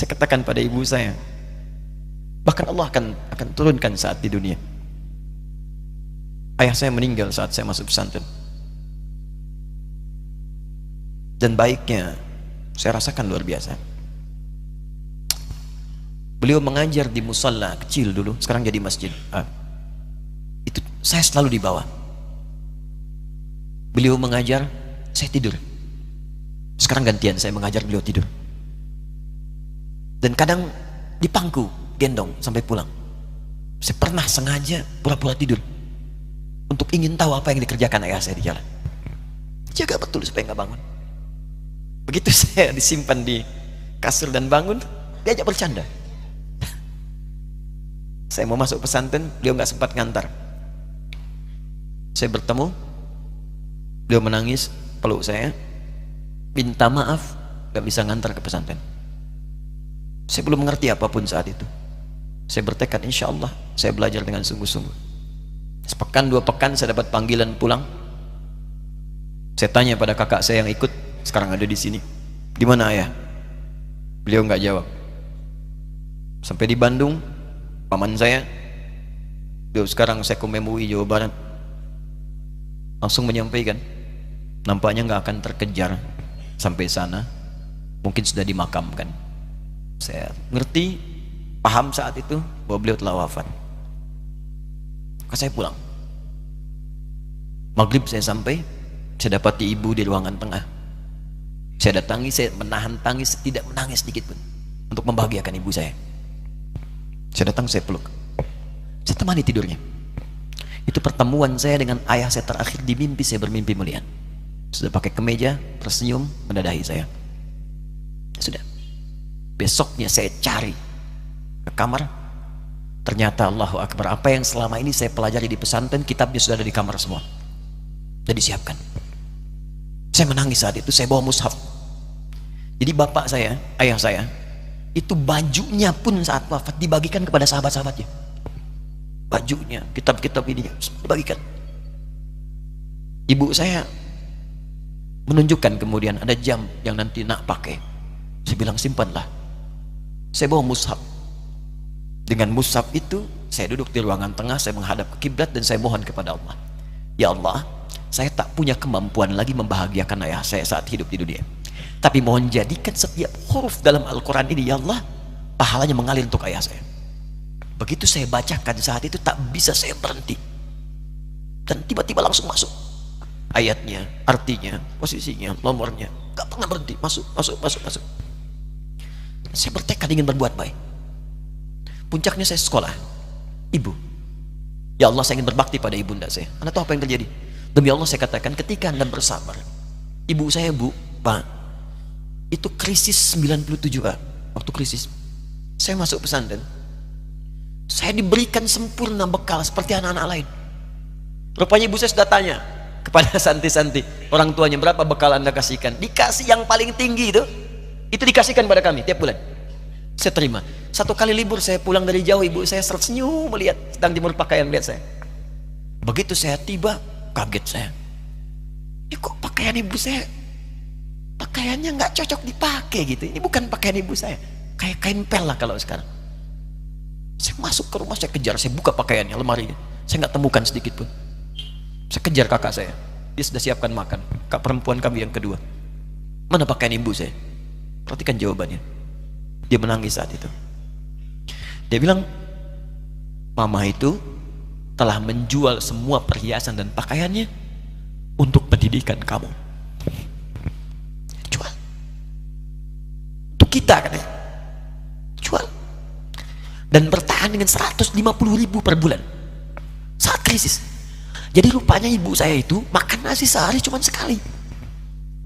Saya katakan pada ibu saya, bahkan Allah akan turunkan saat di dunia. Ayah saya meninggal saat saya masuk pesantren, dan baiknya saya rasakan luar biasa. Beliau mengajar di musalla kecil dulu, sekarang jadi masjid. Itu saya selalu di bawah. Beliau mengajar, saya tidur. Sekarang gantian, saya mengajar, beliau tidur. Dan kadang dipangku, gendong sampai pulang. Saya pernah sengaja pura-pura tidur untuk ingin tahu apa yang dikerjakan ayah saya di jalan. Jaga betul supaya nggak bangun. Begitu saya disimpan di kasur dan bangun, diajak bercanda. Saya mau masuk pesantren, beliau nggak sempat ngantar. Saya bertemu, beliau menangis, peluk saya, minta maaf, nggak bisa ngantar ke pesantren. Saya belum mengerti apapun saat itu. Saya bertekad, insya Allah saya belajar dengan sungguh-sungguh. Sepekan, 2 pekan saya dapat panggilan pulang. Saya tanya pada kakak saya yang ikut, sekarang ada di sini, di mana ayah? Beliau nggak jawab. Sampai di Bandung, paman saya, beliau sekarang Sekom MUI Jawa Barat, langsung menyampaikan, nampaknya nggak akan terkejar sampai sana, mungkin sudah dimakamkan. Saya ngerti, paham saat itu bahwa beliau telah wafat. Maka saya pulang. Maghrib saya sampai, saya dapati ibu di ruangan tengah. Saya datangi, saya menahan tangis, tidak menangis sedikit pun untuk membahagiakan ibu saya. Saya datang, saya peluk, saya temani tidurnya. Itu pertemuan saya dengan ayah saya terakhir di mimpi. Saya bermimpi melihat sudah pakai kemeja, tersenyum, mendadahi saya. Sudah. Besoknya saya cari ke kamar, ternyata Allahu Akbar, apa yang selama ini saya pelajari di pesantren, kitabnya sudah ada di kamar semua, sudah disiapkan. Saya menangis saat itu. Saya bawa mushaf. Jadi bapak saya, ayah saya, itu bajunya pun saat wafat dibagikan kepada sahabat-sahabatnya. Bajunya, kitab-kitab ini dibagikan. Ibu saya menunjukkan kemudian ada jam yang nanti nak pakai. Saya bilang simpanlah. Saya bawa mushaf. Dengan mushaf itu saya duduk di ruangan tengah, saya menghadap ke kiblat dan saya mohon kepada Allah, ya Allah, saya tak punya kemampuan lagi membahagiakan ayah saya saat hidup di dunia, tapi mohon jadikan setiap huruf dalam Al-Quran ini, ya Allah, pahalanya mengalir untuk ayah saya. Begitu saya bacakan saat itu, tak bisa saya berhenti, dan tiba-tiba langsung masuk ayatnya, artinya, posisinya, nomornya, gak pernah berhenti, masuk. Saya bertekad ingin berbuat baik. Puncaknya saya sekolah, ibu, ya Allah, saya ingin berbakti pada ibunda saya. Anda tahu apa yang terjadi? Demi Allah saya katakan, ketika Anda bersabar, ibu saya, Bu, Pak, itu krisis 97, Pak. Waktu krisis saya masuk pesantren, saya diberikan sempurna bekal seperti anak-anak lain. Rupanya ibu saya sudah tanya kepada santi-santi, orang tuanya, berapa bekal Anda kasihkan? Dikasih yang paling tinggi itu dikasihkan pada kami tiap bulan. Saya terima. Satu kali libur saya pulang dari jauh, ibu saya tersenyum melihat sedang jemur pakaian, melihat saya. Begitu saya tiba, kaget saya. Ini kok pakaian ibu saya, pakaiannya nggak cocok dipakai gitu. Ini bukan pakaian ibu saya, kayak kain pel lah kalau sekarang. Saya masuk ke rumah, saya kejar, saya buka pakaiannya, lemarinya, saya nggak temukan sedikit pun. Saya kejar kakak saya, dia sudah siapkan makan. Kak perempuan kami yang kedua, mana pakaian ibu saya? Perhatikan jawabannya. Dia menangis saat itu. Dia bilang, mama itu telah menjual semua perhiasan dan pakaiannya untuk pendidikan kamu. Jual. Untuk kita katanya. Jual. Dan bertahan dengan 150.000 per bulan saat krisis. Jadi rupanya ibu saya itu makan nasi sehari cuma sekali.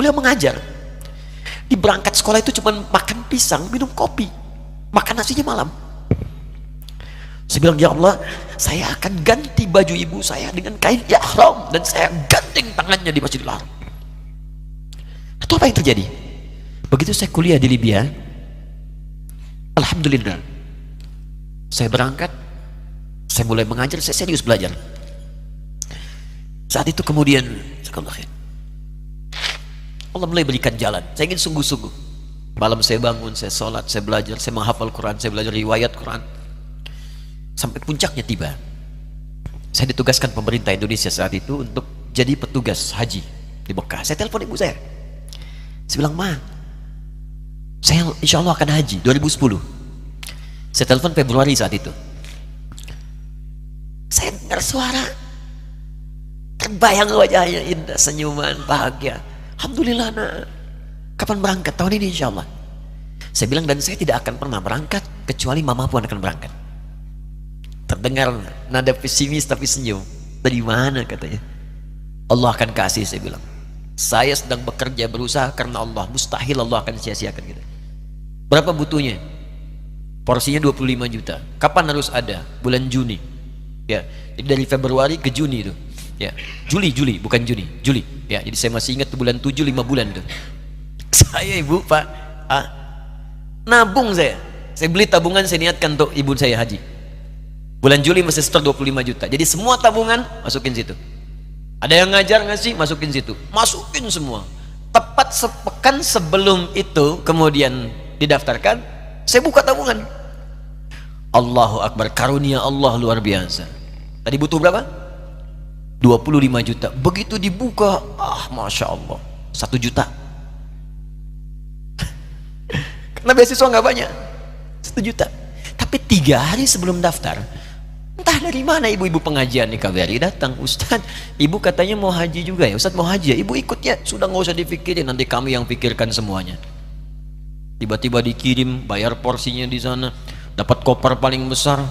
Beliau mengajar. Di berangkat sekolah itu cuma makan pisang, minum kopi, makan nasinya malam. Saya bilang, ya Allah, saya akan ganti baju ibu saya dengan kain ihram dan saya ganting tangannya di Masjidil Haram. Itu apa yang terjadi? Begitu saya kuliah di Libya, alhamdulillah, saya berangkat, saya mulai mengajar, saya serius belajar. Saat itu kemudian Allah mulai berikan jalan. Saya ingin sungguh-sungguh. Malam saya bangun, saya sholat, saya belajar, saya menghafal Quran, saya belajar riwayat Quran. Sampai puncaknya tiba. Saya ditugaskan pemerintah Indonesia saat itu untuk jadi petugas haji di Mekah. Saya telepon ibu saya. Saya bilang, Ma, saya insya Allah akan haji 2010. Saya telepon Februari saat itu. Saya dengar suara, terbayang wajahnya indah, senyuman, bahagia. Alhamdulillah, nak. Kapan berangkat? Tahun ini insya Allah. Saya bilang, dan saya tidak akan pernah berangkat kecuali mama pun akan berangkat. Terdengar nada pesimis tapi senyum. Dari mana katanya? Allah akan kasih, saya bilang. Saya sedang bekerja berusaha karena Allah. Mustahil Allah akan sia-siakan kita. Berapa butuhnya? Porsinya 25 juta. Kapan harus ada? Bulan Juni. Ya, jadi dari Februari ke Juni itu. Ya, Juli bukan Juni, Juli. Ya, jadi saya masih ingat bulan 7 5 bulan itu. Saya ibu Pak, nabung saya beli tabungan, saya niatkan untuk ibu saya haji. Bulan Juli masih setor 25 juta. Jadi semua tabungan masukin situ. Ada yang ngajar ngasih, masukin situ, masukin semua. Tepat sepekan sebelum itu kemudian didaftarkan, saya buka tabungan. Allahu Akbar, karunia Allah luar biasa. Tadi butuh berapa? 25 juta. Begitu dibuka, Masya Allah, 1 juta. Karena beasiswa nggak banyak, 1 juta. Tapi 3 hari sebelum daftar, entah dari mana ibu-ibu pengajian di KBRI datang, Ustadz, ibu katanya mau haji juga ya, Ustadz mau haji ya, ibu ikut ya, sudah nggak usah dipikirin, nanti kami yang pikirkan semuanya. Tiba-tiba dikirim, bayar porsinya di sana, dapat koper paling besar.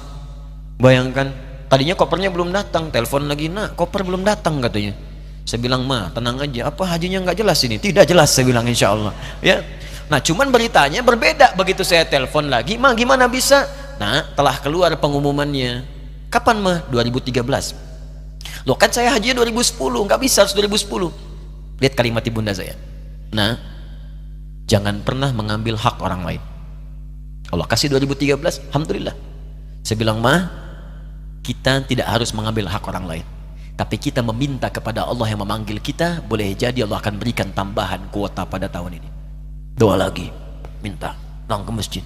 Bayangkan, tadinya kopernya belum datang, telepon lagi, nak koper belum datang katanya. Saya bilang, Ma, tenang aja, apa hajinya nggak jelas ini? Tidak jelas, saya bilang, insya Allah. Ya. Nah, cuman beritanya berbeda. Begitu saya telepon lagi, Ma, gimana bisa? Nah, telah keluar pengumumannya. Kapan, Ma? 2013. Loh, kan saya hajinya 2010, nggak bisa, harus 2010. Lihat kalimat ibunda saya. Nah, jangan pernah mengambil hak orang lain. Allah kasih 2013, alhamdulillah. Saya bilang, Ma, kita tidak harus mengambil hak orang lain, tapi kita meminta kepada Allah yang memanggil kita. Boleh jadi Allah akan berikan tambahan kuota pada tahun ini. Doa lagi, minta, datang ke masjid.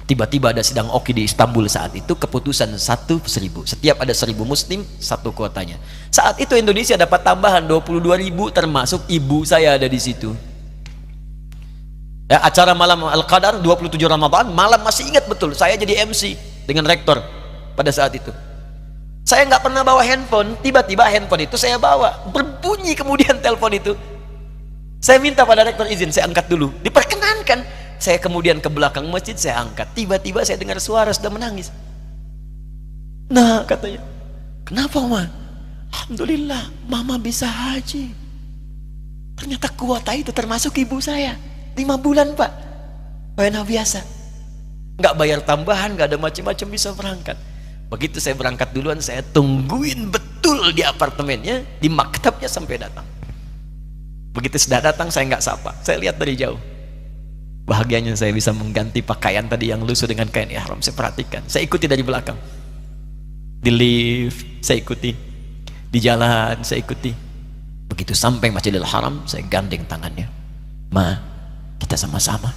Tiba-tiba ada sidang oki di Istanbul saat itu, keputusan 1.000. Setiap ada 1.000 muslim, 1 kuotanya. Saat itu Indonesia dapat tambahan 22.000, termasuk ibu saya ada di situ. Ya, acara malam Al-Qadar 27 Ramadan, malam masih ingat betul, saya jadi MC dengan rektor pada saat itu. Saya nggak pernah bawa handphone, tiba-tiba handphone itu saya bawa, berbunyi kemudian telepon itu. Saya minta pada rektor izin, saya angkat dulu, diperkenankan. Saya kemudian ke belakang masjid, saya angkat. Tiba-tiba saya dengar suara sudah menangis. Nah, katanya, kenapa, Ma? Alhamdulillah, Mama bisa haji. Ternyata kuota itu termasuk ibu saya. 5 bulan, Pak. Enak biasa. Nggak bayar tambahan, nggak ada macam-macam, bisa berangkat. Begitu saya berangkat duluan, saya tungguin betul di apartemennya, di maktabnya sampai datang. Begitu sudah datang, saya nggak sapa, saya lihat dari jauh. Bahagianya saya bisa mengganti pakaian tadi yang lusuh dengan kain ihram. Saya perhatikan, saya ikuti dari belakang. Di lift, saya ikuti. Di jalan, saya ikuti. Begitu sampai Masjidil Haram, saya gandeng tangannya. Ma, kita sama-sama.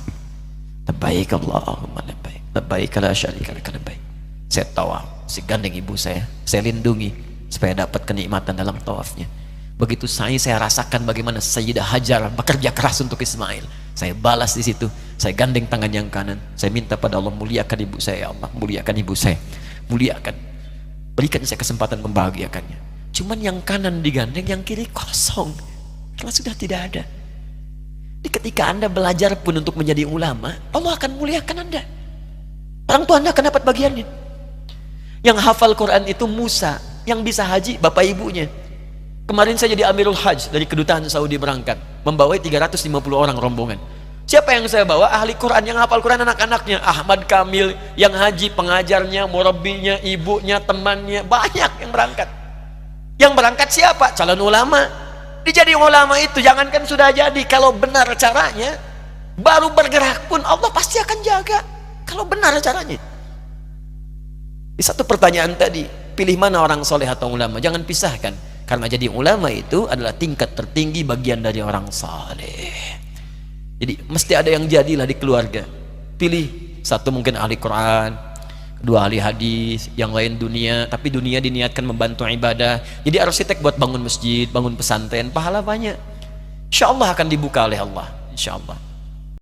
Labbaik Allahumma labbaik. Labbaik la syarika lak labbaik. Saya tawaf, saya gandeng ibu saya lindungi supaya dapat kenikmatan dalam tawafnya. Begitu saya rasakan bagaimana Sayyidah Hajar bekerja keras untuk Ismail. Saya balas di situ. Saya gandeng tangan yang kanan. Saya minta pada Allah, muliakan ibu saya, ya Allah, muliakan ibu saya, muliakan, berikan saya kesempatan membahagiakannya. Cuman yang kanan digandeng, yang kiri kosong, karena sudah tidak ada. Jadi ketika Anda belajar pun untuk menjadi ulama, Allah akan muliakan Anda. Orang tua Anda akan dapat bagiannya. Yang hafal Quran itu Musa, yang bisa haji bapak ibunya. Kemarin saya jadi Amirul Hajj dari kedutaan Saudi berangkat, membawai 350 orang rombongan. Siapa yang saya bawa? Ahli Quran, yang hafal Quran anak-anaknya. Ahmad Kamil, yang haji, pengajarnya, murabbinya, ibunya, temannya, banyak yang berangkat. Yang berangkat siapa? Calon ulama. Dijadi ulama itu, jangankan sudah jadi, kalau benar caranya, baru bergerak pun Allah pasti akan jaga. Kalau benar caranya. Di satu pertanyaan tadi, pilih mana orang soleh atau ulama? Jangan pisahkan. Karena jadi ulama itu adalah tingkat tertinggi bagian dari orang saleh. Jadi mesti ada yang jadilah di keluarga. Pilih satu mungkin ahli Quran, kedua ahli hadis, yang lain dunia, tapi dunia diniatkan membantu ibadah. Jadi arsitek buat bangun masjid, bangun pesantren, pahala banyak. Insya Allah akan dibuka oleh Allah, insya Allah.